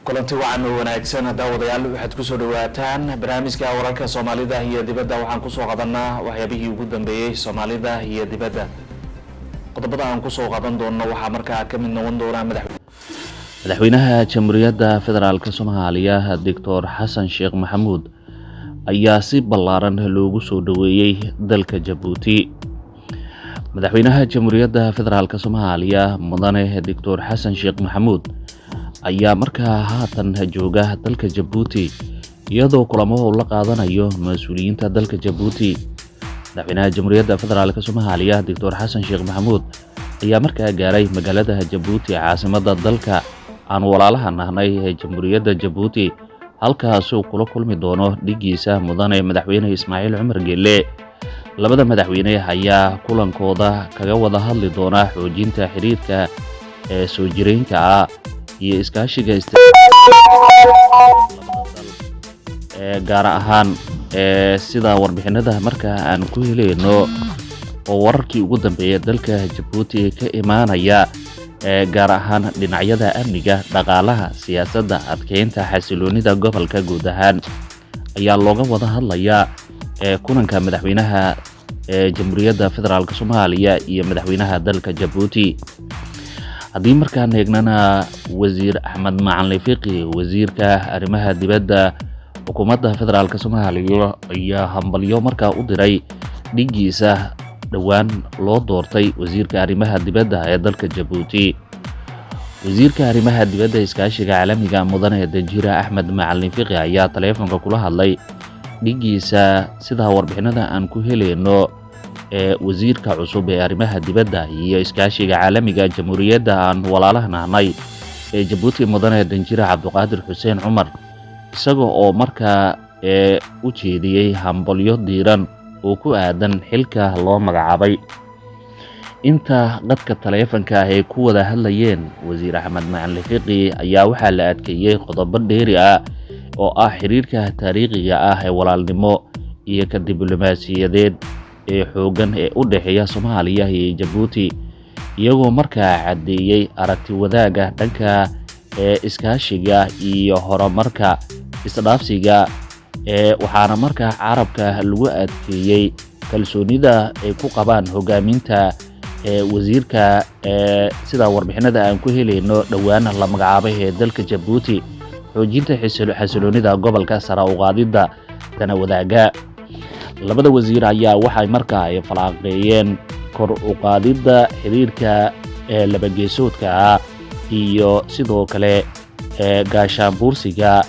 kulanti wacan oo wanaagsan daawadayaal waxaad ku soo dhawaataan barnaamijka wararka Soomaalida iyo dibadda. waxaan ku soo qadanaa waxyaabihii ugu dambeeyay Soomaalida iyo dibadda. qodobada aan ku soo qadan doono waxaa markaa ka mid noqon doona madaxweynaha Jamhuuriyadda Federaalka Soomaaliya Dr. Xasan Sheekh Maxamuud ayaa si ballaaran loogu soo dhaweeyay dalka Jabuuti. madaxweynaha Jamhuuriyadda Federaalka Soomaaliya Mudane Dr. Xasan Sheekh Maxamuud ayaa markaa haatan jooga dalka Jabuuti iyadoo kulamo uu la qaadanayo mas'uuliyiinta dalka Jabuuti. madaxweynaha Jamhuuriyadda Federaalka Soomaaliya Dr. Xasan Sheekh Maxamuud ayaa markaa gaaray magaalada Jabuuti caasimadda dalka aan walaalaha nahnay ee Jamhuuriyadda Jabuuti, halkaas uu kula kulmi doono dhigiisa mudane madaxweyne Ismaaciil Cumar Geelle. labada madaxweyne ayaa kulankooda kaga wada hadli doona xoojinta xiriirka ee soo jireenka ah iyo iskaashiga gaar ahaan sida warbixinada markaa aan ku helayno oo wararkii ugu dambeeyay dalka Jabuuti ka imaanaya gaar ahaan dhinacyada amniga, dhaqaalaha, siyaasadda, adkeynta xasiloonida gobolka guud ahaan ayaa looga wada hadlayaa kulanka madaxweynaha Jamhuuriyadda Federaalka Soomaaliya iyo madaxweynaha dalka Jabuuti. haddii markaan eegnana wasiir Axmed Macalin Fiqi, wasiirka arrimaha dibadda xukuumadda Federaalka Soomaaliya ayaa hambalyo markaa u diray dhigiisa dhawaan loo doortay wasiirka arrimaha dibadda ee dalka Jabuuti. wasiirka arrimaha dibadda iskaashiga caalamiga mudane Danjira Axmed Macalin Fiqi ayaa taleefanka kula hadlay dhigiisa sida warbixinada aan ku helayno wasiirka cusub ee arrimaha dibadda iyo iskaashiga caalamiga Jamhuuriyadda aan walaalaha nahnay ee Jabuuti mudane Danjira Cabduqaadir Xuseen Cumar, isaga oo markaa u jeediyay hambalyo diiran oo ku aadan xilka loo magacaabay. inta dadka taleefanka ay ku wada hadlayeen wasiir Axmed Macalin Fiqi ayaa waxaa la adkeeyay qodobo dheeri ah oo ah xiriirka taariikhiga ah ee walaalnimo iyo ka diblomaasiyadeed ee xoogan ee u dhaxeeya Soomaaliya iyo Jabuuti, iyagoo markaa cadeeyay aragti wadaaga dhanka iskaashiga iyo horumarka isdhaafsiga waxaana markaa carabka lagu adkeeyay kalsoonida ay ku qabaan hogaaminta wasiirka sida warbixinada aan ku helayno dhawaan la magacaabay ee dalka Jabuuti, xoojinta xasiloonida gobolka, sare u qaadida dana wadaaga. labada wasiir ayaa waxay markaa ay falaaqeeyeen kor u qaadida xiriirka laba geesoodka ah iyo sidoo kale gaashaanbuursiga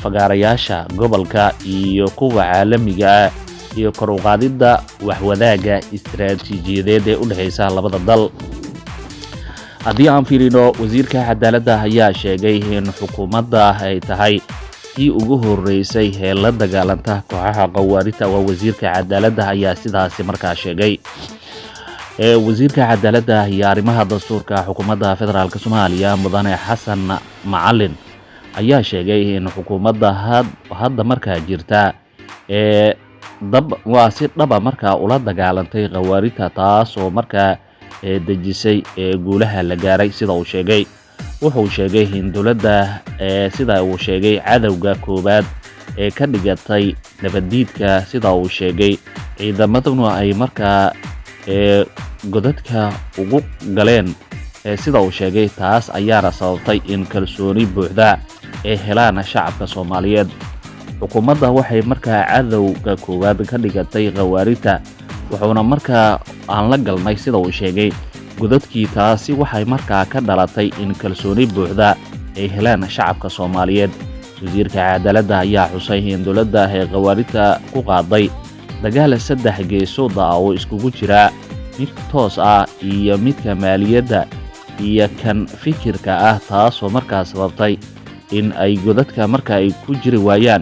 fagaarayaasha gobolka iyo kuwa caalamiga iyo kor u qaadida waxwadaaga istiraatiijiyadeed ee u dhaxaysa labada dal. haddii aan fiirino wasiirka cadaaladda ayaa sheegay in xukuumadda ay tahay tii ugu horeysay ee la dagaalanta kooxaha qawaarita. waa wasiirka cadaaladda ayaa sidaasi markaa sheegay. wasiirka cadaaladda iyo arrimaha dastuurka xukuumadda Federaalka Soomaaliya mudane Xasan Macalin ayaa sheegay in xukuumadda hadda markaa jirta waa si dhaba markaa ula dagaalantay qawaarita, taas oo markaa dejisay guulaha la gaaray sida uu sheegay. wuxuu sheegay in dowladda sida uu sheegay cadowga koobaad ee ka dhigatay nabadiidka, sida uu sheegay ciidamaduna ay markaa godadka ugu galeen sida uu sheegay. taas ayaana sababtay in kalsooni buuxda ay helaan shacabka Soomaaliyeed. xukuumadda waxay markaa cadowga koowaad ka dhigatay qawaarita, wuxuuna markaa aan la galnay sida uu sheegay godadkii. taasi waxay markaa ka dhalatay in kalsooni buuxda ay helaan shacabka Soomaaliyeed. wasiirka cadaaladda ayaa xusay in dowladda ay qawaarita ku qaaday dagaal 3 geesood ah oo iskugu jira mid toos ah iyo midka maaliyadda iyo kan fikirka ah, taasoo markaa sababtay in ay godadka markaa ay ku jiri waayaan,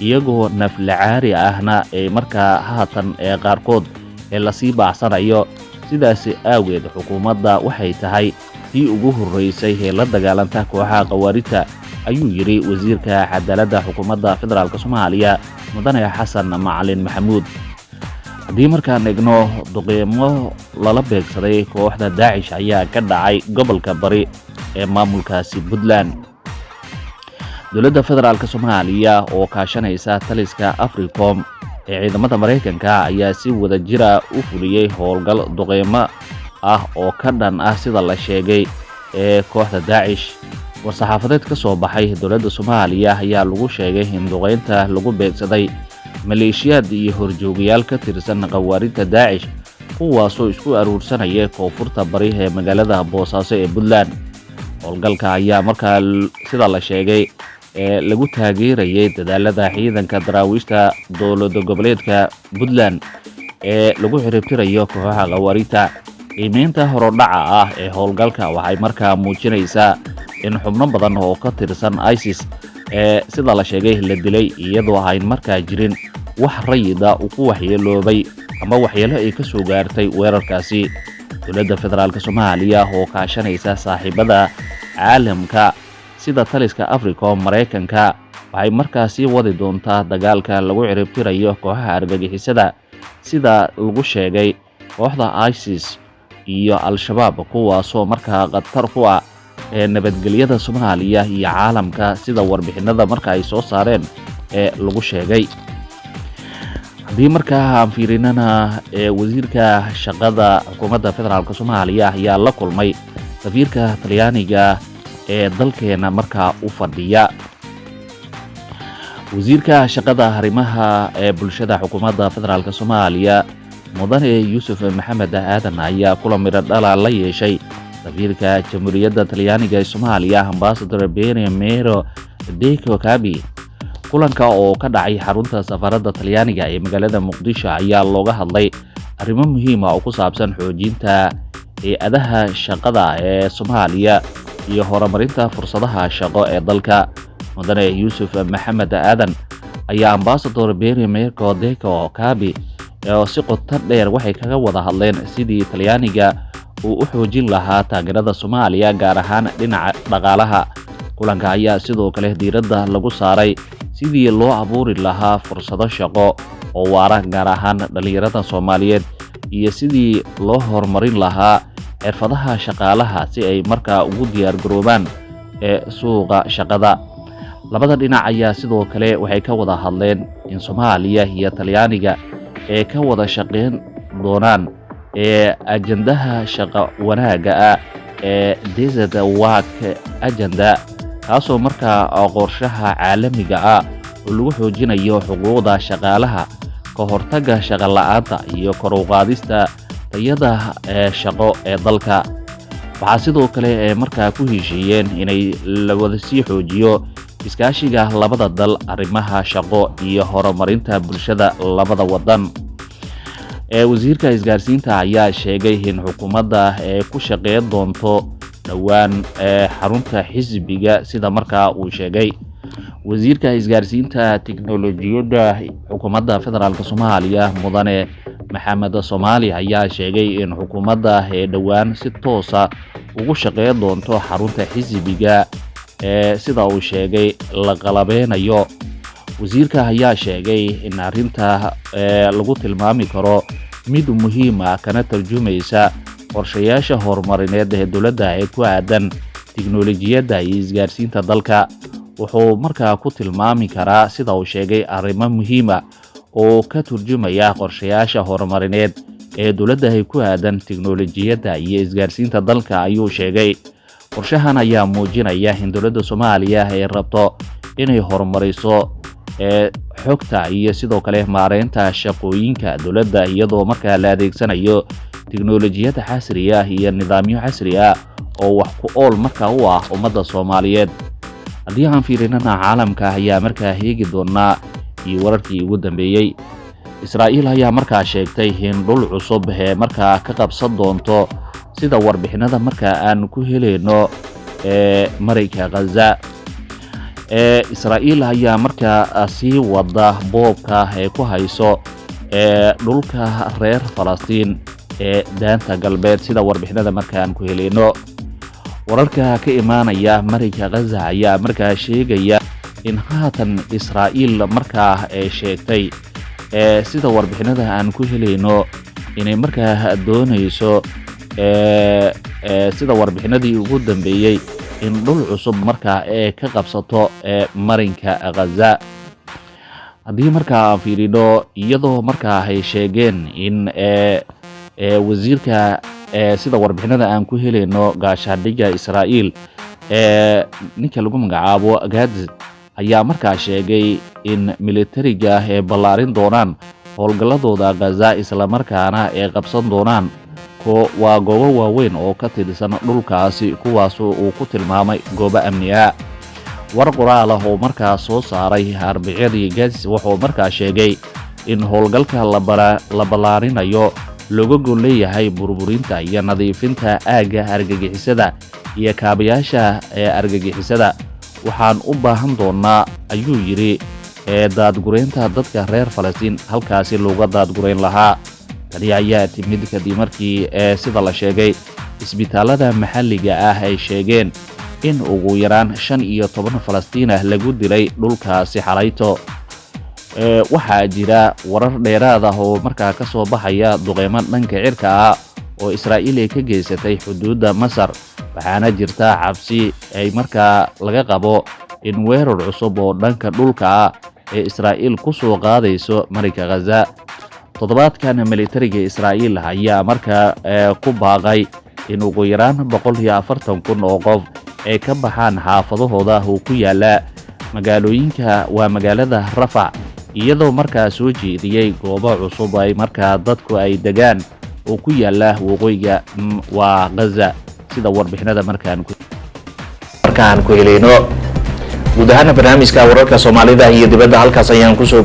iyagoo naflacaari ahna ay markaa haatan qaarkood la sii baacsanayo. sidaas aageed xukuumadda waxay tahay tii ugu horeysay ee la dagaalanta kooxaha qawaarita, ayuu yiri wasiirka cadaaladda xukuumadda Federaalka Soomaaliya mudane Xasan Macalin Maxamuud. haddii markaan eegno duqeymo lala beegsaday kooxda Daacish ayaa ka dhacay gobolka bari ee maamulkaasi Puntland. dowladda federaalka Soomaaliya oo kaashanaysa taliska Africom ee ciidamada Mareykanka ayaa si wada jira u fuliyay howlgal duqeymo ah oo ka dhan ah sida la sheegay ee kooxda Daesh. War-saxaafadeed ka soo baxay dowladda Soomaaliya ayaa lagu sheegay in duqeynta lagu beegsaday maleeshiyad iyo horjoogayaal ka tirsan qawaaridda Daesh kuwaasoo isku aruursanaya koonfurta bari ee magaalada Boosaaso ee Puntland. Howlgalka ayaa markaa sida la sheegay lagu taageerayay dadaalada ciidanka daraawiishta dowladda goboleedka Puntland ee lagu xiriirtirayo kooxaha qawaaridda. Qiimeynta horodhaca ah ee howlgalka waxay markaa muujinaysaa in xubno badan oo ka tirsan ISIS sida la sheegay la dilay iyadoo aan markaa jirin wax rayida uu ku waxyeeloobay ama waxyeelo ay ka soo gaartay weerarkaasi. dowladda federaalka Soomaaliya oo kaashanaysa saaxiibada caalamka sida taliska Africom Mareykanka waxay markaasi wadi doontaa dagaalka lagu ciribtirayo kooxaha argagixisada sida lagu sheegay kooxda ISIS iyo Al-Shabaab kuwaasoo markaa khatar ku ah nabadgelyada Soomaaliya iyo caalamka sida warbixinada marka ay soo saareen lagu sheegay. haddii markaa aan fiirinana wasiirka shaqada xukuumadda federaalka Soomaaliya ayaa la kulmay safiirka Talyaaniga ee dalkeena markaa u fadhiya. wasiirka shaqada arrimaha bulshada xukuumadda federaalka Soomaaliya mudane Yuusuf Maxamed Aadan ayaa kulan miro dhala la yeeshay safiirka Jamhuuriyadda Talyaaniga ee Soomaaliya Ambassador Benjamin Deco Kabi. kulanka oo ka dhacay xarunta safaarada Talyaaniga ee magaalada Muqdisho ayaa looga hadlay arrimo muhiim ah oo ku saabsan xoojinta hay'adaha shaqada ee Soomaaliya iyo horumarinta fursadaha shaqo ee dalka. mudane Yuusuf Maxamed Aadan ayaa Ambassador Benjamin Deco Kabi oo si qoto dheer waxay kaga wada hadleen sidii Talyaaniga uu u xoojin lahaa taageerada Soomaaliya gaar ahaan dhinaca dhaqaalaha. kulanka ayaa sidoo kale diiradda lagu saaray sidii loo abuuri lahaa fursado shaqo oo waara gaar ahaan dhalinyarada Soomaaliyeed iyo sidii loo horumarin lahaa xirfadaha shaqaalaha si ay markaa ugu diyaar garoobaan suuqa shaqada. labada dhinac ayaa sidoo kale waxay ka wada hadleen in Soomaaliya iyo Talyaaniga ay ka wada shaqeyn doonaan ajandaha shaqo wanaaga ah Desert Work Agenda kaasoo markaa qorshaha caalamiga ah oo lagu xoojinayo xuquuqda shaqaalaha, ka hortagga shaqo la'aanta iyo kor u qaadista tayada shaqo ee dalka. waxaa sidoo kale markaa ku heshiiyeen inay la wada sii xoojiyo iskaashiga labada dal arrimaha shaqo iyo horumarinta bulshada labada wadan. wasiirka isgaarsiinta ayaa sheegay in xukuumadda ku shaqeyn doonto dhowaan xarunta xisbiga sida markaa uu sheegay. wasiirka isgaarsiinta tiknoolajiyadda xukuumadda federaalka Soomaaliya mudane Maxamed Soomaali ayaa sheegay in xukuumadda dhowaan si toos ah ugu shaqeyn doonto xarunta xisbiga sida uu sheegay la qalabeynayo. wasiirka ayaa sheegay in arrinta lagu tilmaami karo mid muhiim ah kana tarjumaysa qorshayaasha horumarineed ee dowladda ee ku aadan tiknoolajiyadda iyo isgaarsiinta dalka. wuxuu markaa ku tilmaami karaa sida uu sheegay arrimo muhiim ah oo ka turjumaya qorshayaasha horumarineed ee dowladda ay ku aadan tiknoolajiyadda iyo isgaarsiinta dalka ayuu sheegay. qorshahan ayaa muujinaya in dowladda Soomaaliya ay rabto inay horumariso xogta iyo sidoo kale maareynta shaqooyinka dowladda iyadoo markaa la adeegsanayo tiknoolajiyada casriga ah iyo nidaamyo casri ah oo wax ku ool markaa u ah ummadda Soomaaliyeed. haddii aan fiirinana caalamka ayaa markaa heegi doonaa iyo wararkii ugu dambeeyay. Israa'iil ayaa markaa sheegtay in dhul cusub markaa ka qabsan doonto sida warbixinada markaa aan ku helayno Mareyka Gaza. Israa'iil ayaa markaa sii wada boobka ku hayso dhulka reer Falastiin daanta galbeed sida warbixinada markaa aan ku helayno. wararka ka imaanaya Mareyka Gaza ayaa markaa sheegaya in haatan Israa'iil markaa sheegtay sida warbixinada aan ku helayno inay markaa doonayso sida warbixinadii ugu dambeeyay in dhul cusub markaa ka qabsato marinka Gaza. haddii markaa aan fiirino iyadoo markaa ay sheegeen in wasiirka sida warbixinada aan ku helayno gaashaandhigga Israa'iil ninka lagu magacaabo Gantz ayaa markaa sheegay in militariga ballaarin doonaan howlgalladooda Gaza isla markaana qabsan doonaan waa goobo waaweyn oo ka tirsan dhulkaasi kuwaas uu ku tilmaamay goobo amni ah. war qoraal ah oo markaa soo saaray Arbacadii Gantz wuxuu markaa sheegay in howlgalka la ballaarinayo looga gol leeyahay burburinta iyo nadiifinta aagga argagixisada iyo kaabayaasha argagixisada. waxaan u baahan doonaa ayuu yiri daadgureynta dadka reer Falastiin halkaasi looga daadgureyn lahaa. tani ayaa timid kadib markii sida la sheegay isbitaalada maxalliga ah ay sheegeen in ugu yaraan 15 Falastiin ah lagu dilay dhulkaasi xalayto. waxaa jira warar dheeraad ah oo markaa ka soo baxaya duqeymo dhanka cirka ah oo Israa'iil ay ka geysatay xuduudda Masar, waxaana jirta cabsi ay markaa laga qabo in weerar cusub oo dhanka dhulka ah Israa'iil ku soo qaadayso marinka Gaza. toddobaadkan militariga Israa'iil ayaa markaa ku baaqay in ugu yaraan 140,000 oo qof ay ka baxaan xaafadahooda oo ku yaala magaalada Rafah, iyadoo markaa soo jeediyay goobo cusub ay markaa dadku ay degaan oo ku yaala waqooyiga waa Gaza sida warbixinada markaan ku helayno. guud ahaan barnaamijka wararka Soomaalida iyo dibadda halkaas ayaan ku soo